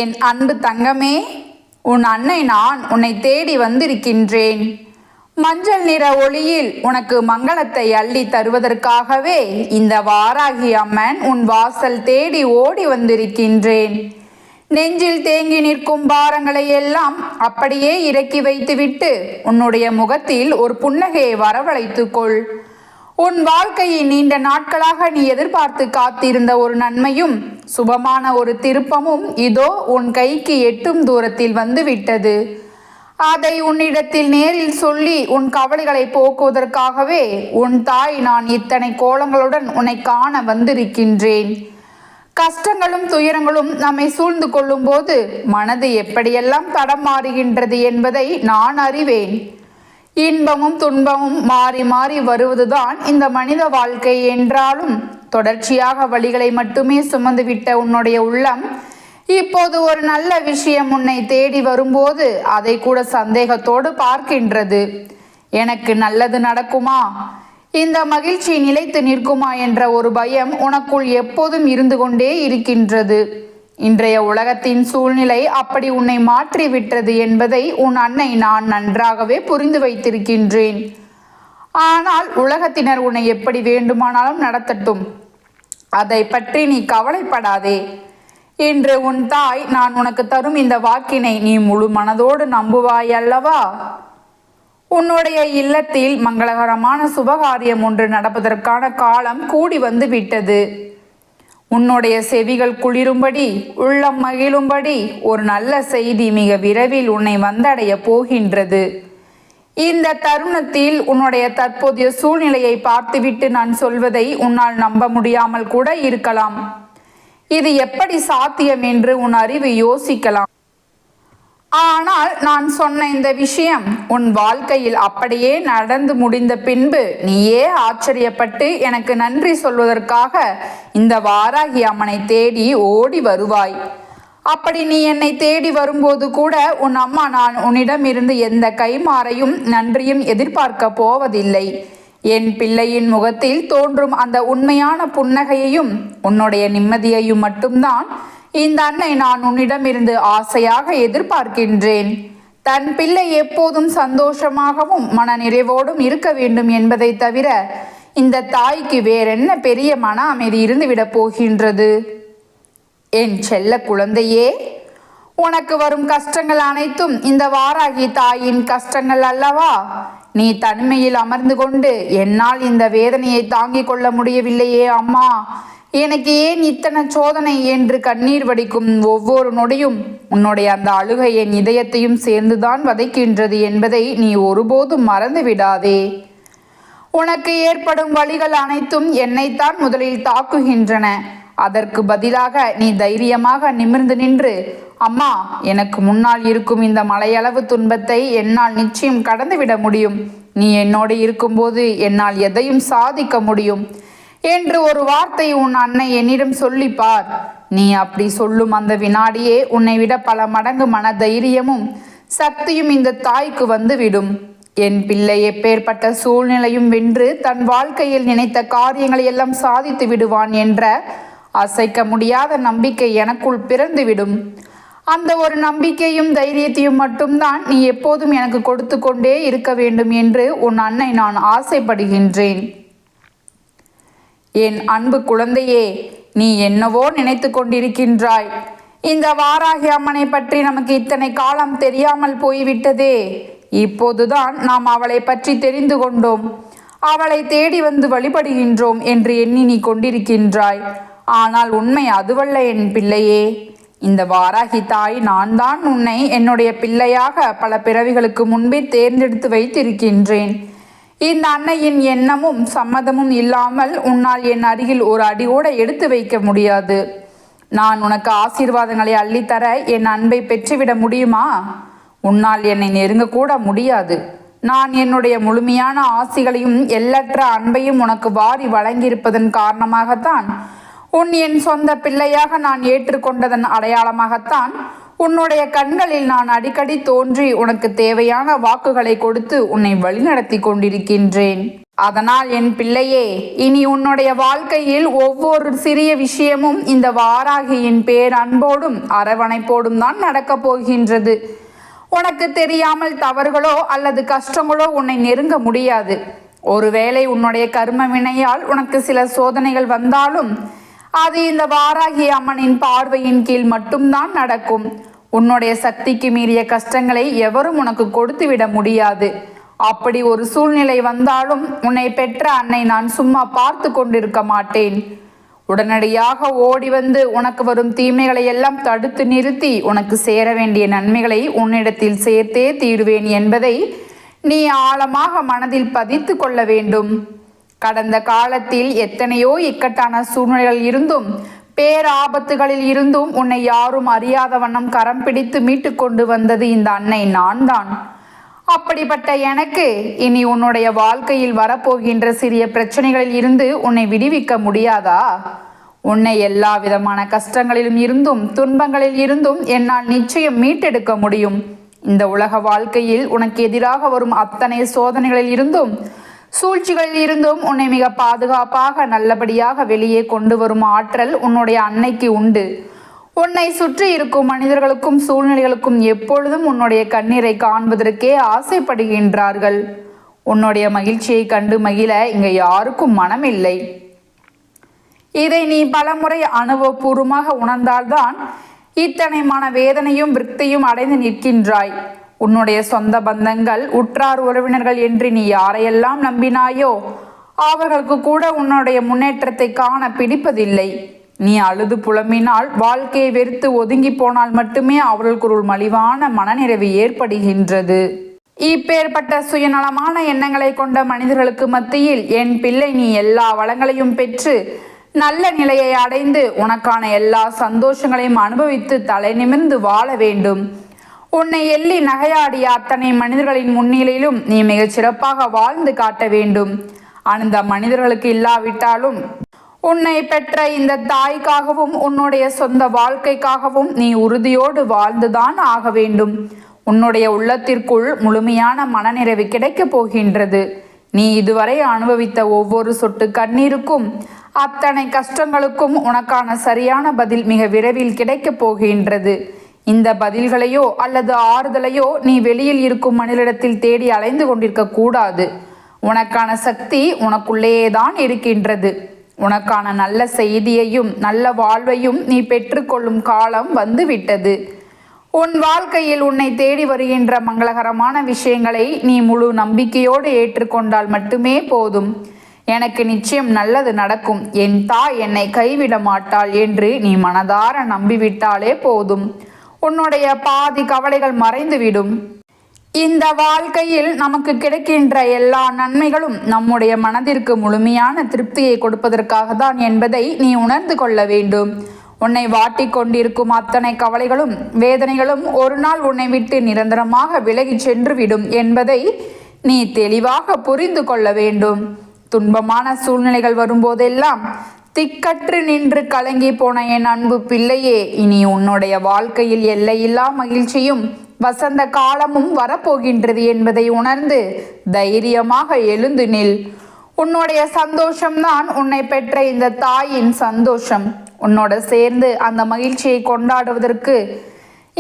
என் அன்பு தங்கமே, உன் அன்னை நான் உன்னை தேடி வந்திருக்கின்றேன். மஞ்சள் நிற ஒளியில் உனக்கு மங்களத்தை அள்ளி தருவதற்காகவே இந்த வாராகி அம்மன் உன் வாசல் தேடி ஓடி வந்திருக்கின்றேன். நெஞ்சில் தேங்கி நிற்கும் பாரங்களை எல்லாம் அப்படியே இறக்கி வைத்துவிட்டு உன்னுடைய முகத்தில் ஒரு புன்னகையை வரவழைத்துக்கொள். உன் வாழ்க்கையின் நீண்ட நாட்களாக நீ எதிர்பார்த்து காத்திருந்த ஒரு நன்மையும் சுபமான ஒரு திருப்பமும் இதோ உன் கைக்கு எட்டும் தூரத்தில் வந்துவிட்டது. அதை உன்னிடத்தில் நேரில் சொல்லி உன் கவலைகளை போக்குவதற்காகவே உன் தாய் நான் இத்தனை கோலங்களுடன் உன்னை காண வந்திருக்கின்றேன். கஷ்டங்களும் துயரங்களும் நம்மை சூழ்ந்து கொள்ளும் போது மனது எப்படியெல்லாம் தடம் மாறுகின்றது என்பதை நான் அறிவேன். இன்பமும் துன்பமும் மாறி மாறி வருவதுதான் இந்த மனித வாழ்க்கை என்றாலும் தொடர்ச்சியாக வழிகளை மட்டுமே சுமந்துவிட்ட உன்னுடைய உள்ளம் இப்போது ஒரு நல்ல விஷயம் உன்னை தேடி வரும்போது அதை கூட சந்தேகத்தோடு பார்க்கின்றது. எனக்கு நல்லது நடக்குமா, இந்த மகிழ்ச்சி நிலைத்து நிற்குமா என்ற ஒரு பயம் உனக்குள் எப்போதும் இருந்து கொண்டே இருக்கின்றது. இன்றைய உலகத்தின் சூழ்நிலை அப்படி உன்னை மாற்றிவிட்டது என்பதை உன் அன்னை நான் நன்றாகவே புரிந்து வைத்திருக்கின்றேன். ஆனால் உலகத்தினர் உன்னை எப்படி வேண்டுமானாலும் நடத்தட்டும், அதை பற்றி நீ கவலைப்படாதே. இன்று உன் தாய் நான் உனக்கு தரும் இந்த வாக்கினை நீ முழு மனதோடு நம்புவாய் அல்லவா? உன்னுடைய இல்லத்தில் மங்களகரமான சுபகாரியம் ஒன்று நடப்பதற்கான காலம் கூடி வந்து விட்டது. உன்னுடைய செவிகள் குளிரும்படி உள்ளம் மகிழும்படி ஒரு நல்ல செய்தி மிக விரைவில் உன்னை வந்தடைய போகின்றது. இந்த தருணத்தில் உன்னுடைய தற்போதைய சூழ்நிலையை பார்த்துவிட்டு நான் சொல்வதை உன்னால் நம்ப முடியாமல் கூட இருக்கலாம். இது எப்படி சாத்தியம் என்று உன் அறிவு யோசிக்கலாம். ஆனால் நான் சொன்ன இந்த விஷயம் உன் வாழ்க்கையில் அப்படியே நடந்து முடிந்த பின்பு நீயே ஆச்சரியப்பட்டு எனக்கு நன்றி சொல்வதற்காக இந்த வாராகி அம்மனை தேடி ஓடி வருவாய். அப்படி நீ என்னை தேடி வரும்போது கூட உன் அம்மா நான் உன்னிடமிருந்து எந்த கைமாறையும் நன்றியும் எதிர்பார்க்க போவதில்லை. என் பிள்ளையின் முகத்தில் தோன்றும் அந்த உண்மையான புன்னகையையும் உன்னுடைய நிம்மதியையும் மட்டும்தான் இந்த அன்னை நான் உன்னிடமிருந்து ஆசையாக எதிர்பார்க்கின்றேன். தன் பிள்ளை எப்போதும் சந்தோஷமாகவும் மன நிறைவோடும் இருக்க வேண்டும் என்பதை தவிர இந்த தாய்க்கு வேறென்ன பெரிய மன அமைதி இருந்துவிடப் போகின்றது? என் செல்ல குழந்தையே, உனக்கு வரும் கஷ்டங்கள் அனைத்தும் இந்த வாராகி தாயின் கஷ்டங்கள் அல்லவா? நீ தனிமையில் அமர்ந்து கொண்டு என்னால் இந்த வேதனையை தாங்கிக் கொள்ள முடியவில்லையே அம்மா, எனக்கு ஏன் இத்தனை சோதனை என்று கண்ணீர் வடிக்கும் ஒவ்வொரு நொடியும் உன்னுடைய அந்த அழுகை என் இதயத்தையும் சேர்ந்துதான் வதைக்கின்றது என்பதை நீ ஒருபோதும் மறந்து விடாதே. உனக்கு ஏற்படும் வலிகள் அனைத்தும் என்னைத்தான் முதலில் தாக்குகின்றன. அதற்கு பதிலாக நீ தைரியமாக நிமிர்ந்து நின்று, அம்மா, எனக்கு முன்னால் இருக்கும் இந்த மலையளவு துன்பத்தை என்னால் நிச்சயம் கடந்துவிட முடியும், நீ என்னோடு இருக்கும்போது என்னால் எதையும் சாதிக்க முடியும் என்று ஒரு வார்த்தை உன் அன்னை என்னிடம் சொல்லிப்பார். நீ அப்படி சொல்லும் அந்த வினாடியே உன்னை விட பல மடங்கு மன தைரியமும் சக்தியும் இந்த தாய்க்கு வந்துவிடும். என் பிள்ளை எப்பேற்பட்ட சூழ்நிலையும் வென்று தன் வாழ்க்கையில் நினைத்த காரியங்களை எல்லாம் சாதித்து விடுவான் என்ற அசைக்க முடியாத நம்பிக்கை எனக்குள் பிறந்துவிடும். அந்த ஒரு நம்பிக்கையும் தைரியத்தையும் மட்டும்தான் நீ எப்போதும் எனக்கு கொடுத்து கொண்டே இருக்க வேண்டும் என்று உன் அன்னை நான் ஆசைப்படுகின்றேன். என் அன்பு குழந்தையே, நீ என்னவோ நினைத்து கொண்டிருக்கின்றாய். இந்த வாராகி அம்மனை பற்றி நமக்கு இத்தனை காலம் தெரியாமல் போய்விட்டதே. இப்போதுதான் நாம் அவளை பற்றி தெரிந்து கொண்டோம், அவளை தேடி வந்து வழிபடுகின்றோம் என்று எண்ணி நீ கொண்டிருக்கின்றாய். ஆனால் உண்மை அதுவல்ல என் பிள்ளையே. இந்த வாராகி தாய் நான் தான் உன்னை என்னுடைய பிள்ளையாக பல பிறவிகளுக்கு முன்பே தேர்ந்தெடுத்து வைத்திருக்கின்றேன். இந்த அன்னையின் எண்ணமும் சம்மதமும் இல்லாமல் உன்னால் என் அருகில் ஒரு அடி கூட எடுத்து வைக்க முடியாது. நான் உனக்கு ஆசீர்வாதங்களை அள்ளித்தர என் அன்பை பெற்றுவிட முடியுமா? உன்னால் என்னை நெருங்கக்கூட முடியாது. நான் என்னுடைய முழுமையான ஆசிகளையும் எல்லற்ற அன்பையும் உனக்கு வாரி வழங்கியிருப்பதன் காரணமாகத்தான், உன் என் சொந்த பிள்ளையாக நான் ஏற்றுக்கொண்டதன் அடையாளமாகத்தான் உன்னுடைய கண்களில் நான் அடிக்கடி தோன்றி உனக்கு தேவையான வாக்குகளை கொடுத்து உன்னை வழிநடத்தி கொண்டிருக்கின்றேன். அதனால் என் பிள்ளையே, இனி உன்னுடைய வாழ்க்கையில் ஒவ்வொரு சிறிய விஷயமும் இந்த வாராகியின் பேரன்போடும் அரவணைப்போடும் தான் நடக்கப் போகின்றது. உனக்கு தெரியாமல் தவறுகளோ அல்லது கஷ்டங்களோ உன்னை நெருங்க முடியாது. ஒருவேளை உன்னுடைய கர்ம வினையால் உனக்கு சில சோதனைகள் வந்தாலும் அது இந்த வாராகி அம்மனின் பார்வையின் கீழ் மட்டும்தான் நடக்கும். உன்னுடைய சக்திக்கு மீறிய கஷ்டங்களை எவரும் உனக்கு கொடுத்து விட முடியாது. அப்படி ஒரு சூழ்நிலை வந்தாலும் உன்னை பெற்ற அன்னை நான் சும்மா பார்த்து கொண்டிருக்க மாட்டேன். உடனடியாக ஓடி வந்து உனக்கு வரும் தீமைகளை எல்லாம் தடுத்து நிறுத்தி உனக்கு சேர வேண்டிய நன்மைகளை உன்னிடத்தில் சேர்த்தே தீருவேன் என்பதை நீ ஆழமாக மனதில் பதித்து கொள்ள வேண்டும். கடந்த காலத்தில் எத்தனையோ இக்கட்டான சூழ்நிலைகள் இருந்தும் பேராபத்துகளில் இருந்தும் உன்னை யாரும் அறியாத வண்ணம் கரம் பிடித்து மீட்டு கொண்டு வந்தது இந்த அன்னை நான் தான். அப்படிப்பட்ட எனக்கு இனி உன்னுடைய வாழ்க்கையில் வரப்போகின்ற சிறிய பிரச்சனைகளில் இருந்து உன்னை விடுவிக்க முடியாதா? உன்னை எல்லா விதமான கஷ்டங்களிலும் இருந்தும் துன்பங்களில் இருந்தும் என்னால் நிச்சயம் மீட்டெடுக்க முடியும். இந்த உலக வாழ்க்கையில் உனக்கு எதிராக வரும் அத்தனை சோதனைகளில் இருந்தும் சூழ்ச்சிகளில் இருந்தும் உன்னை மிக பாதுகாப்பாக நல்லபடியாக வெளியே கொண்டு வரும் ஆற்றல் உன்னுடைய அன்னைக்கு உண்டு. உன்னை சுற்றி இருக்கும் மனிதர்களுக்கும் சூழ்நிலைகளுக்கும் எப்பொழுதும் உன்னுடைய கண்ணீரை காண்பதற்கே ஆசைப்படுகின்றார்கள். உன்னுடைய மகிழ்ச்சியை கண்டு மகிழ இங்க யாருக்கும் மனமில்லை. இதை நீ பலமுறை அனுபவபூர்வமாக உணர்ந்தால்தான் இத்தனை மன வேதனையும் விருத்தையும் அடைந்து நிற்கின்றாய். உன்னுடைய சொந்த பந்தங்கள் உற்றார் உறவினர்கள் என்று நீ யாரையெல்லாம் நம்பினாயோ அவர்களுக்கு கூட உன்னுடைய முன்னேற்றத்தை காண பிடிப்பதில்லை. நீ அழுது புலம்பினால் வாழ்க்கையை வெறுத்து ஒதுங்கி போனால் மட்டுமே அவர்களுக்கு ஒரு மலிவான மனநிறைவு ஏற்படுகின்றது. இப்பேற்பட்ட சுயநலமான எண்ணங்களை கொண்ட மனிதர்களுக்கு மத்தியில் என் பிள்ளை நீ எல்லா வளங்களையும் பெற்று நல்ல நிலையை அடைந்து உனக்கான எல்லா சந்தோஷங்களையும் அனுபவித்து தலை நிமிர்ந்து வாழ வேண்டும். உன்னை எள்ளி நகையாடிய அத்தனை மனிதர்களின் முன்னிலையிலும் நீ மிகச் சிறப்பாக வாழ்ந்து காட்ட வேண்டும். அந்த மனிதர்களுக்கு இல்லாவிட்டாலும் உன்னை பெற்ற இந்த தாய்க்காகவும் உன்னுடைய சொந்த வாழ்க்கைக்காகவும் நீ உறுதியோடு வாழ்ந்துதான் ஆக வேண்டும். உன்னுடைய உள்ளத்திற்குள் முழுமையான மனநிறைவு கிடைக்கப் போகின்றது. நீ இதுவரை அனுபவித்த ஒவ்வொரு சொட்டு கண்ணீருக்கும் அத்தனை கஷ்டங்களுக்கும் உனக்கான சரியான பதில் மிக விரைவில் கிடைக்கப் போகின்றது. இந்த பதில்களையோ அல்லது ஆறுதலையோ நீ வெளியில் இருக்கும் மனிதரிடத்தில் தேடி அலைந்து கொண்டிருக்க கூடாது. உனக்கான சக்தி உனக்குள்ளேதான் இருக்கின்றது. உனக்கான நல்ல செய்தியையும் நல்ல வாழ்வையும் நீ பெற்றுக்கொள்ளும் காலம் வந்துவிட்டது. உன் வாழ்க்கையில் உன்னை தேடி வருகின்ற மங்களகரமான விஷயங்களை நீ முழு நம்பிக்கையோடு ஏற்றுக்கொண்டால் மட்டுமே போதும். எனக்கு நிச்சயம் நல்லது நடக்கும், என் தாய் என்னை கைவிட மாட்டாள் என்று நீ மனதார நம்பிவிட்டாலே போதும். உன்னுடைய பாதி கவலைகள் மறைந்துவிடும். இந்த வாழ்க்கையில் நமக்கு கிடைக்கின்ற எல்லா நன்மைகளும் நம்முடைய மனதிற்கு முழுமையான திருப்தியை கொடுப்பதற்காக தான் என்பதை நீ உணர்ந்து கொள்ள வேண்டும். உன்னை வாட்டி கொண்டிருக்கும் அத்தனை கவலைகளும் வேதனைகளும் ஒரு நாள் உன்னை விட்டு நிரந்தரமாக விலகி சென்று விடும் என்பதை நீ தெளிவாக புரிந்து கொள்ள வேண்டும். துன்பமான சூழ்நிலைகள் வரும்போதெல்லாம் திக்கற்று நின்று கலங்கி போன என் அன்பு பிள்ளையே, இனி உன்னுடைய வாழ்க்கையில் எல்லையில்லா மகிழ்ச்சியும் வசந்த காலமும் வரப்போகின்றது என்பதை உணர்ந்து தைரியமாக எழுந்து நில். உன்னுடைய சந்தோஷம்தான் உன்னை பெற்ற இந்த தாயின் சந்தோஷம். உன்னோட சேர்ந்து அந்த மகிழ்ச்சியை கொண்டாடுவதற்கு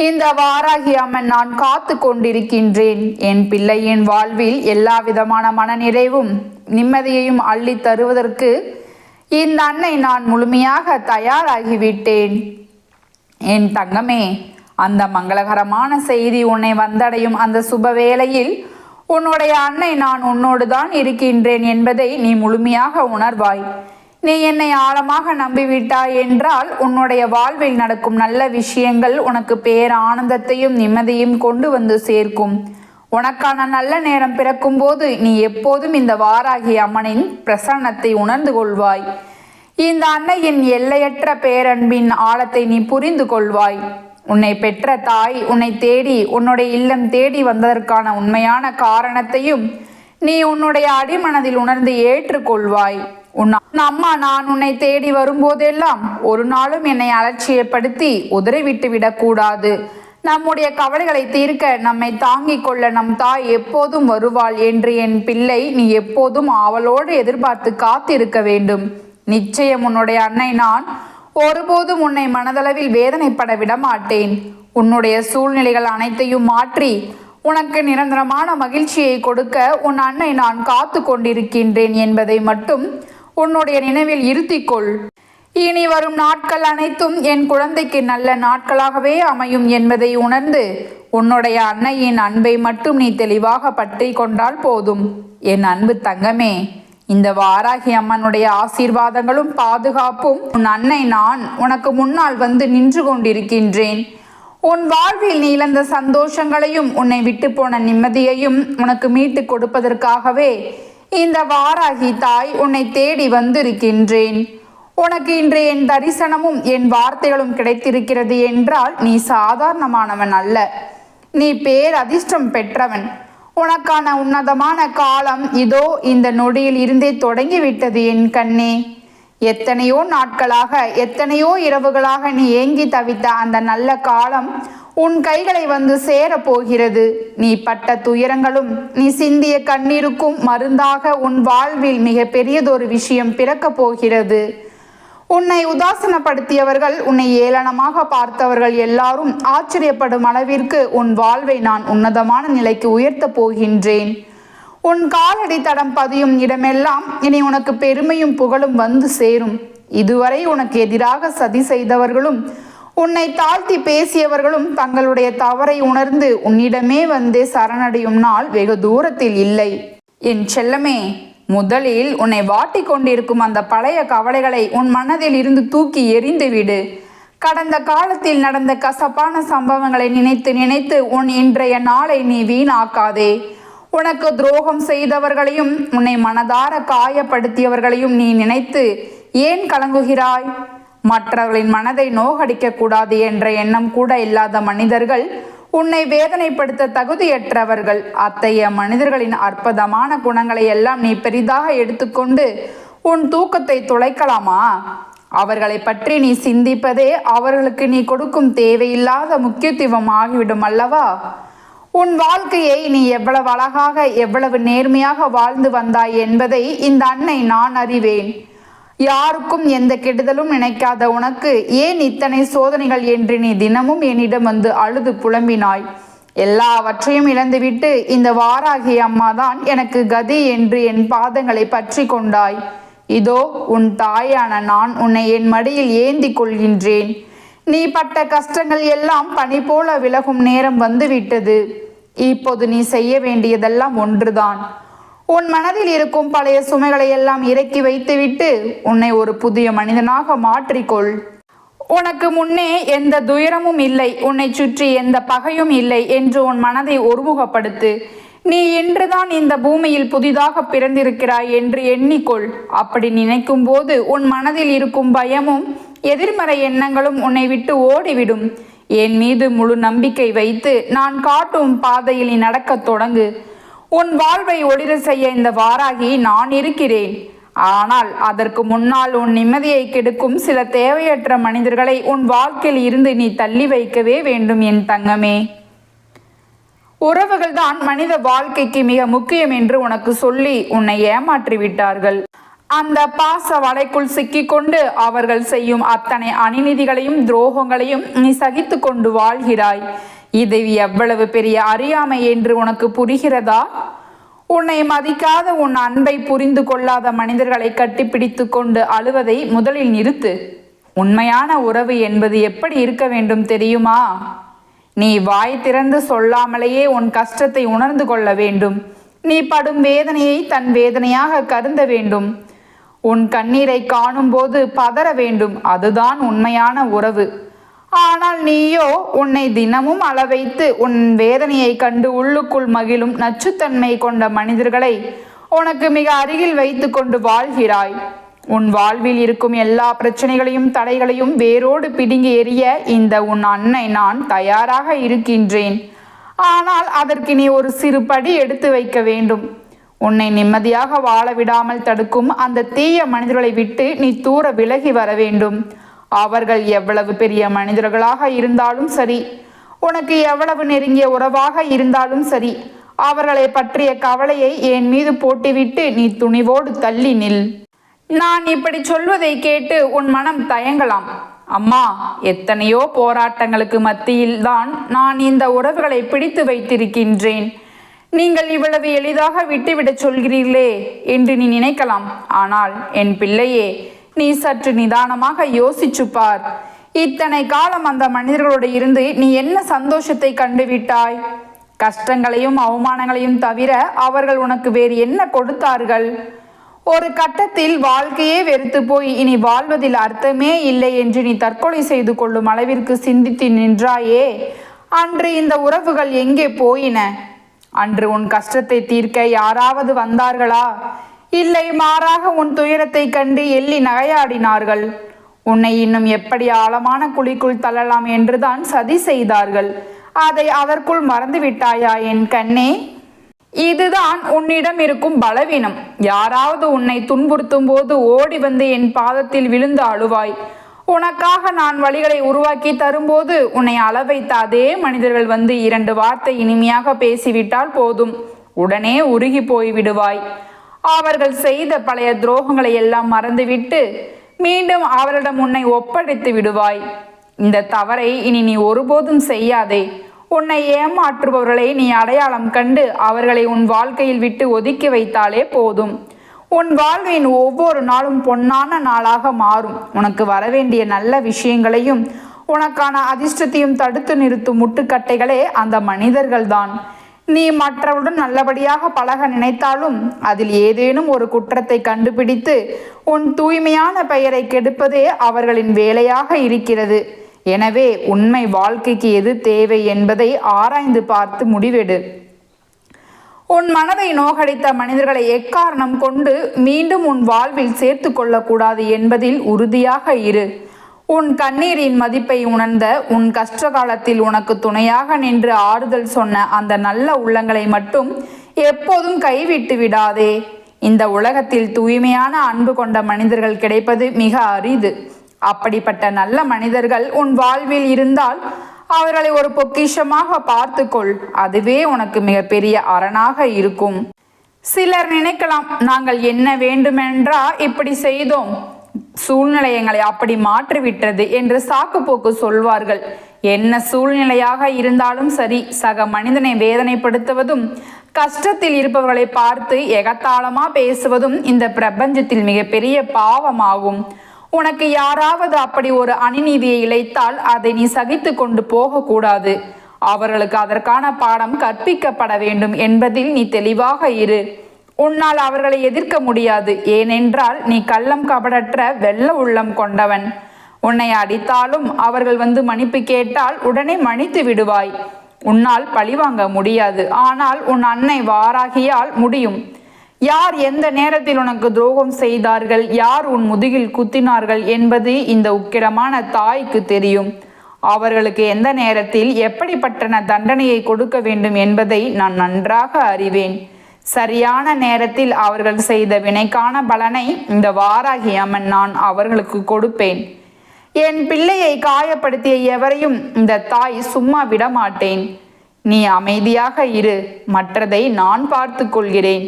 இந்த வாராகி அம்மன் நான் காத்து கொண்டிருக்கின்றேன். என் பிள்ளையின் வாழ்வில் எல்லா விதமான மனநிறைவும் நிம்மதியையும் அள்ளி தருவதற்கு இந்த அன்னை நான் முழுமையாக தயாராகிவிட்டேன். என் தங்கமே, அந்த மங்களகரமான செய்தி உன்னை வந்தடையும் அந்த சுப வேளையில் உன்னுடைய அன்னை நான் உன்னோடு தான் இருக்கின்றேன் என்பதை நீ முழுமையாக உணர்வாய். நீ என்னை ஆழமாக நம்பிவிட்டாய் என்றால் உன்னுடைய வாழ்வில் நடக்கும் நல்ல விஷயங்கள் உனக்கு பேர் ஆனந்தத்தையும் நிம்மதியும் கொண்டு வந்து சேர்க்கும். உனக்கான நல்ல நேரம் பிறக்கும் போது நீ எப்போதும் இந்த வாராகி அம்மனின் பிரசன்னத்தை உணர்ந்து கொள்வாய். இந்த அன்னையின் எல்லையற்ற பேரன்பின் ஆழத்தை நீ புரிந்து கொள்வாய். உன்னை பெற்ற தாய் உன்னை தேடி உன்னுடைய இல்லம் தேடி வந்ததற்கான உண்மையான காரணத்தையும் நீ உன்னுடைய அடிமனதில் உணர்ந்து ஏற்றுக்கொள்வாய். உன் அம்மா நான் உன்னை தேடி வரும்போதெல்லாம் ஒரு நாளும் என்னை அலட்சியப்படுத்தி உதறிவிட்டு விடக்கூடாது. நம்முடைய கவலைகளை தீர்க்க நம்மை தாங்கிக் கொள்ள நம் தாய் எப்போதும் வருவாள் என்று என் பிள்ளை நீ எப்போதும் ஆவலோடு எதிர்பார்த்து காத்திருக்க வேண்டும். நிச்சயம் உன்னுடைய அன்னை நான் ஒருபோதும் உன்னை மனதளவில் வேதனைப்பட விட மாட்டேன். உன்னுடைய சூழ்நிலைகள் அனைத்தையும் மாற்றி உனக்கு நிரந்தரமான மகிழ்ச்சியை கொடுக்க உன் அன்னை நான் காத்து கொண்டிருக்கின்றேன் என்பதை மட்டும் உன்னுடைய நினைவில் இருத்திக்கொள். இனி வரும் நாட்கள் அனைத்தும் என் குழந்தைக்கு நல்ல நாட்களாகவே அமையும் என்பதை உணர்ந்து உன்னுடைய அன்னையின் அன்பை மட்டும் நீ தெளிவாக பற்றி கொண்டால் போதும். என் அன்பு தங்கமே, இந்த வாராகி அம்மனுடைய ஆசீர்வாதங்களும் பாதுகாப்பும் உன் அன்னை நான் உனக்கு முன்னால் வந்து நின்று கொண்டிருக்கின்றேன். உன் வாழ்வில் நீ இழந்த சந்தோஷங்களையும் உன்னை விட்டு போன நிம்மதியையும் உனக்கு மீட்டு கொடுப்பதற்காகவே இந்த வாராகி தாய் உன்னை தேடி வந்திருக்கின்றேன். உனக்கு இன்று என் தரிசனமும் என் வார்த்தைகளும் கிடைத்திருக்கிறது என்றால் நீ சாதாரணமானவன் அல்ல, நீ பேரதிர்ஷ்டம் பெற்றவன். உனக்கான உன்னதமான காலம் இதோ இந்த நொடியில் இருந்தே தொடங்கிவிட்டது என் கண்ணே. எத்தனையோ நாட்களாக எத்தனையோ இரவுகளாக நீ ஏங்கி தவித்த அந்த நல்ல காலம் உன் கைகளை வந்து சேரப்போகிறது. நீ பட்ட துயரங்களும் நீ சிந்திய கண்ணீருக்கும் மருந்தாக உன் வாழ்வில் மிக பெரியதொரு விஷயம் பிறக்கப் போகிறது. உன்னை உதாசனப்படுத்தியவர்கள், உன்னை ஏளனமாக பார்த்தவர்கள் எல்லாரும் ஆச்சரியப்படும் அளவிற்கு உன் வாழ்வை நான் உன்னதமான நிலைக்கு உயர்த்தப் போகின்றேன். உன் காலடி தடம் பதியும் இடமெல்லாம் இனி உனக்கு பெருமையும் புகழும் வந்து சேரும். இதுவரை உனக்கு எதிராக சதி செய்தவர்களும் உன்னை தாழ்த்தி பேசியவர்களும் தங்களுடைய தவறை உணர்ந்து உன்னிடமே வந்தே சரணடையும் நாள் வெகு தூரத்தில் இல்லை. என் செல்லமே, முதலில் உன்னை வாட்டி கொண்டிருக்கும் அந்த பழைய கவலைகளை உன் மனதில் இருந்து தூக்கி எறிந்துவிடு. கடந்த காலத்தில் நடந்த கசப்பான சம்பவங்களை நினைத்து நினைத்து உன் இன்றைய நாளை நீ வீணாக்காதே. உனக்கு துரோகம் செய்தவர்களையும் உன்னை மனதார காயப்படுத்தியவர்களையும் நீ நினைத்து ஏன் கலங்குகிறாய்? மற்றவர்களின் மனதை நோகடிக்க கூடாது என்ற எண்ணம் கூட இல்லாத மனிதர்கள், உன்னை வேதனைப்படுத்த தகுதியற்றவர்கள். அத்தகைய மனிதர்களின் அற்புதமான குணங்களை எல்லாம் நீ பெரிதாக எடுத்துக்கொண்டு உன் தூக்கத்தை துளைக்கலாமா? அவர்களை பற்றி நீ சிந்திப்பதே அவர்களுக்கு நீ கொடுக்கும் தேவையில்லாத முக்கியத்துவம் ஆகிவிடும் அல்லவா? உன் வாழ்க்கையை நீ எவ்வளவு அழகாக எவ்வளவு நேர்மையாக வாழ்ந்து வந்தாய் என்பதை இந்த அன்னை நான் அறிவேன். யாருக்கும் எந்த கெடுதலும் நினைக்காத உனக்கு ஏன் இத்தனை சோதனைகள் என்று நீ தினமும் என்னிடம் வந்து அழுது புலம்பினாய். எல்லாவற்றையும் இழந்துவிட்டு இந்த வாராகி அம்மாதான் எனக்கு கதி என்று என் பாதங்களை பற்றி கொண்டாய். இதோ உன் தாயான நான் உன்னை என் மடியில் ஏந்தி கொள்கின்றேன். நீ பட்ட கஷ்டங்கள் எல்லாம் பனி போல விலகும் நேரம் வந்துவிட்டது. இப்போது நீ செய்ய வேண்டியதெல்லாம் ஒன்றுதான். உன் மனதில் இருக்கும் பழைய சுமைகளை எல்லாம் இறக்கி வைத்துவிட்டு உன்னை ஒரு புதிய மனிதனாக மாற்றிக்கொள். உனக்கு முன்னே எந்த துயரமும் இல்லை, உன்னை சுற்றி எந்த பகையும் இல்லை என்று உன் மனதை ஒருமுகப்படுத்து. நீ இன்றுதான் இந்த பூமியில் புதிதாக பிறந்திருக்கிறாய் என்று எண்ணிக்கொள். அப்படி நினைக்கும் போது உன் மனதில் இருக்கும் பயமும் எதிர்மறை எண்ணங்களும் உன்னை விட்டு ஓடிவிடும். என் மீது முழு நம்பிக்கை வைத்து நான் காட்டும் பாதையில் நீ நடக்கத் தொடங்கு. உன் வாழ்வை ஒளிர செய்ய இந்த வாராகி நான் இருக்கிறேன். ஆனால் அதற்கு முன்னால் உன் நிம்மதியை கெடுக்கும் சில தேவையற்ற மனிதர்களை உன் வாழ்க்கையில் இருந்து நீ தள்ளி வைக்கவே வேண்டும் என் தங்கமே. உறவுகள்தான் மனித வாழ்க்கைக்கு மிக முக்கியம் என்று உனக்கு சொல்லி உன்னை ஏமாற்றி விட்டார்கள். அந்த பாச வலைக்குள் சிக்கிக்கொண்டு அவர்கள் செய்யும் அத்தனை அநீதிகளையும் துரோகங்களையும் நீ சகித்து கொண்டு வாழ்கிறாய். இது எவ்வளவு பெரிய அறியாமை என்று உனக்கு புரிகிறதா? உன்னை மதிக்காத, உன் அன்பை புரிந்து கொள்ளாத மனிதர்களை கட்டிப்பிடித்து கொண்டு அழுவதை முதலில் நிறுத்து. உண்மையான உறவு என்பது எப்படி இருக்க வேண்டும் தெரியுமா? நீ வாய் திறந்து சொல்லாமலேயே உன் கஷ்டத்தை உணர்ந்து கொள்ள வேண்டும். நீ படும் வேதனையை தன் வேதனையாக கருத வேண்டும். உன் கண்ணீரை காணும் போது பதற வேண்டும். அதுதான் உண்மையான உறவு. ஆனால் நீயோ உன்னை தினமும் அளவைத்து உன் வேதனையை கண்டு உள்ளுக்குள் மகிழும் நச்சுத்தன்மை கொண்ட மனிதர்களை உனக்கு மிக அருகில் வைத்து கொண்டு வாழ்கிறாய். உன் வாழ்வில் இருக்கும் எல்லா பிரச்சனைகளையும் தடைகளையும் வேரோடு பிடுங்கி எறிய இந்த உன் அன்னை நான் தயாராக இருக்கின்றேன். ஆனால் அதற்கு நீ ஒரு சிறு படி எடுத்து வைக்க வேண்டும். உன்னை நிம்மதியாக வாழ விடாமல் தடுக்கும் அந்த தீய மனிதர்களை விட்டு நீ தூர விலகி வர வேண்டும். அவர்கள் எவ்வளவு பெரிய மனிதர்களாக இருந்தாலும் சரி, உனக்கு எவ்வளவு நெருங்கிய உறவாக இருந்தாலும் சரி, அவர்களை பற்றிய கவலையை என் மீது போட்டுவிட்டு நீ துணிவோடு தள்ளி நில். நான் இப்படி சொல்வதை கேட்டு உன் மனம் தயங்கலாம். அம்மா, எத்தனையோ போராட்டங்களுக்கு மத்தியில்தான் நான் இந்த உறவுகளை பிடித்து வைத்திருக்கின்றேன். நீங்கள் இவ்வளவு எளிதாக விட்டுவிடச் சொல்கிறீர்களே என்று நீ நினைக்கலாம். ஆனால் என் பிள்ளையே, நீ சற்று நிதானமாக யோசிச்சு பார். இத்தனை காலம் அந்த மனிதர்களோடு இருந்து நீ என்ன சந்தோஷத்தை கண்டுவிட்டாய்? கஷ்டங்களையும் அவமானங்களையும் தவிர அவர்கள் உனக்கு வேறு என்ன கொடுத்தார்கள்? ஒரு கட்டத்தில் வாழ்க்கையே வெறுத்து போய் இனி வாழ்வதில் அர்த்தமே இல்லை என்று நீ தற்கொலை செய்து கொள்ளும் அளவிற்கு சிந்தித்து நின்றாயே, அன்று இந்த உறவுகள் எங்கே போயின? அன்று உன் கஷ்டத்தை தீர்க்க யாராவது வந்தார்களா? இல்லை, மாறாக உன் துயரத்தை கண்டு எள்ளி நகையாடினார்கள். உன்னை இன்னும் எப்படி ஆழமான குழிக்குள் தள்ளலாம் என்றுதான் சதி செய்தார்கள். அதை அதற்குள் மறந்து விட்டாயா என் கண்ணே? இதுதான் உன்னிடம் இருக்கும் பலவீனம். யாராவது உன்னை துன்புறுத்தும் போது ஓடி வந்து என் பாதத்தில் விழுந்து அழுவாய். உனக்காக நான் வழிகளை உருவாக்கி தரும்போது உன்னை அளவைத்த அதே மனிதர்கள் வந்து 2 வார்த்தை இனிமையாக பேசிவிட்டால் போதும், உடனே உருகி போய் விடுவாய். அவர்கள் செய்த பழைய துரோகங்களை எல்லாம் மறந்துவிட்டு மீண்டும் அவரிடம் உன்னை ஒப்படைத்து விடுவாய். இந்த தவறை இனி நீ ஒருபோதும் செய்யாதே. உன்னை ஏமாற்றுபவர்களை நீ அடையாளம் கண்டு அவர்களை உன் வாழ்க்கையில் விட்டு ஒதுக்கி வைத்தாலே போதும். உன் வாழ்வின் ஒவ்வொரு நாளும் பொன்னான நாளாக மாறும். உனக்கு வரவேண்டிய நல்ல விஷயங்களையும் உனக்கான அதிர்ஷ்டத்தையும் தடுத்து நிறுத்தும் முட்டுக்கட்டைகளே அந்த மனிதர்கள்தான். நீ மற்றவருடன் நல்லபடியாக பழக நினைத்தாலும் அதில் ஏதேனும் ஒரு குற்றத்தை கண்டுபிடித்து உன் தூய்மையான பெயரை கெடுப்பதே அவர்களின் வேலையாக இருக்கிறது. எனவே உண்மை வாழ்க்கைக்கு எது தேவை என்பதை ஆராய்ந்து பார்த்து முடிவெடு. உன் மனதை நோகடித்த மனிதர்களை எக்காரணம் கொண்டு மீண்டும் உன் வாழ்வில் சேர்த்து கொள்ளக்கூடாது என்பதில் உறுதியாக இரு. உன் கண்ணீரின் மதிப்பை உணர்ந்த, உன் கஷ்ட காலத்தில் உனக்கு துணையாக நின்று ஆறுதல் சொன்ன அந்த நல்ல உள்ளங்களை மட்டும் எப்போதும் கைவிட்டு விடாதே. இந்த உலகத்தில் தூய்மையான அன்பு கொண்ட மனிதர்கள் கிடைப்பது மிக அரிது. அப்படிப்பட்ட நல்ல மனிதர்கள் உன் வாழ்வில் இருந்தால் அவர்களை ஒரு பொக்கிஷமாக பார்த்துக்கொள். அதுவே உனக்கு மிகப்பெரிய அரணாக இருக்கும். சிலர் நினைக்கலாம், நாங்கள் என்ன வேண்டுமென்றா இப்படி செய்தோம், சூழ்நிலை எங்களை அப்படி மாற்றிவிட்டது என்று சாக்கு போக்கு சொல்வார்கள். என்ன சூழ்நிலையாக இருந்தாலும் சரி, சக மனிதனை வேதனைப்படுத்துவதும் கஷ்டத்தில் இருப்பவர்களை பார்த்து எகத்தாளமா பேசுவதும் இந்த பிரபஞ்சத்தில் மிகப்பெரிய பாவமாகும். உனக்கு யாராவது அப்படி ஒரு அநீதியை இழைத்தால் அதை நீ சகித்து கொண்டு போகக்கூடாது. அவர்களுக்கு அதற்கான பாடம் கற்பிக்கப்பட வேண்டும் என்பதில் நீ தெளிவாக இரு. உன்னால் அவர்களை எதிர்க்க முடியாது. ஏனென்றால் நீ கள்ளம் கபடற்ற வெள்ள உள்ளம் கொண்டவன். உன்னை அடித்தாலும் அவர்கள் வந்து மன்னிப்பு கேட்டால் உடனே மன்னித்து விடுவாய். உன்னால் பழிவாங்க முடியாது, ஆனால் உன் அன்னை வாராகியால் முடியும். யார் எந்த நேரத்தில் உனக்கு துரோகம் செய்தார்கள், யார் உன் முதுகில் குத்தினார்கள் என்பது இந்த உக்கிரமான தாய்க்கு தெரியும். அவர்களுக்கு எந்த நேரத்தில் எப்படிப்பட்ட தண்டனையை கொடுக்க வேண்டும் என்பதை நான் நன்றாக அறிவேன். சரியான நேரத்தில் அவர்கள் செய்த வினைக்கான பலனை இந்த வாராகி அம்மன் நான் அவர்களுக்கு கொடுப்பேன். என் பிள்ளையை காயப்படுத்திய எவரையும் இந்த தாய் சும்மா விட மாட்டேன். நீ அமைதியாக இரு, மற்றதை நான் பார்த்து கொள்கிறேன்.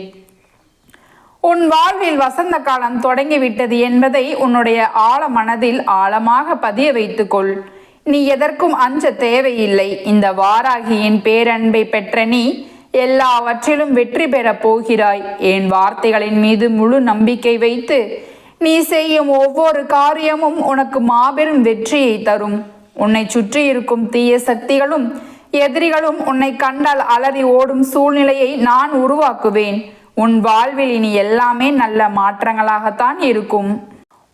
உன் வாழ்வில் வசந்த காலம் தொடங்கிவிட்டது என்பதை உன்னுடைய ஆழ மனதில் ஆழமாக பதிய வைத்துக்கொள். நீ எதற்கும் அஞ்ச தேவையில்லை. இந்த வாராகியின் பேரன்பை பெற்ற நீ எல்லாவற்றிலும் வெற்றி பெறப் போகிறாய். என் வார்த்தைகளின் மீது முழு நம்பிக்கை வைத்து நீ செய்யும் ஒவ்வொரு காரியமும் உனக்கு மாபெரும் வெற்றியை தரும். உன்னை சுற்றி இருக்கும் தீய சக்திகளும் எதிரிகளும் உன்னை கண்டால் அலறி ஓடும் சூழ்நிலையை நான் உருவாக்குவேன். உன் வாழ்வில் இனி எல்லாமே நல்ல மாற்றங்களாகத்தான் இருக்கும்.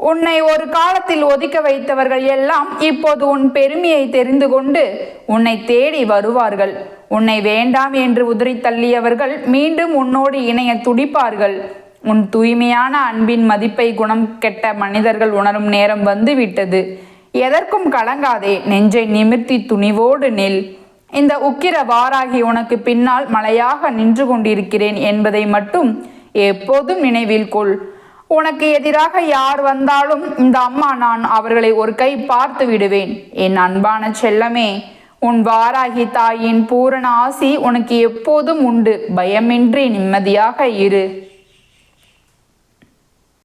உன்னை ஒரு காலத்தில் ஒதுக்க வைத்தவர்கள் எல்லாம் இப்போது உன் பெருமையை தெரிந்து கொண்டு உன்னை தேடி வருவார்கள். உன்னை வேண்டாம் என்று உதறி தள்ளியவர்கள் மீண்டும் உன்னோடு இணைய துடிப்பார்கள். உன் தூய்மையான அன்பின் மதிப்பை குணம் கெட்ட மனிதர்கள் உணரும் நேரம் வந்துவிட்டது. எதற்கும் கலங்காதே, நெஞ்சை நிமிர்த்தி துணிவோடு நில். இந்த உக்கிர வாராகி உனக்கு பின்னால் மலையாக நின்று கொண்டிருக்கிறேன் என்பதை மட்டும் எப்போதும் நினைவில் கொள். உனக்கு எதிராக யார் வந்தாலும் இந்த அம்மா நான் அவர்களை ஒரு கை பார்த்து விடுவேன். என் அன்பான செல்லமே, உன் வாராகி தாயின் பூரண ஆசி உனக்கு எப்போதும் உண்டு. பயமின்றி நிம்மதியாக இரு.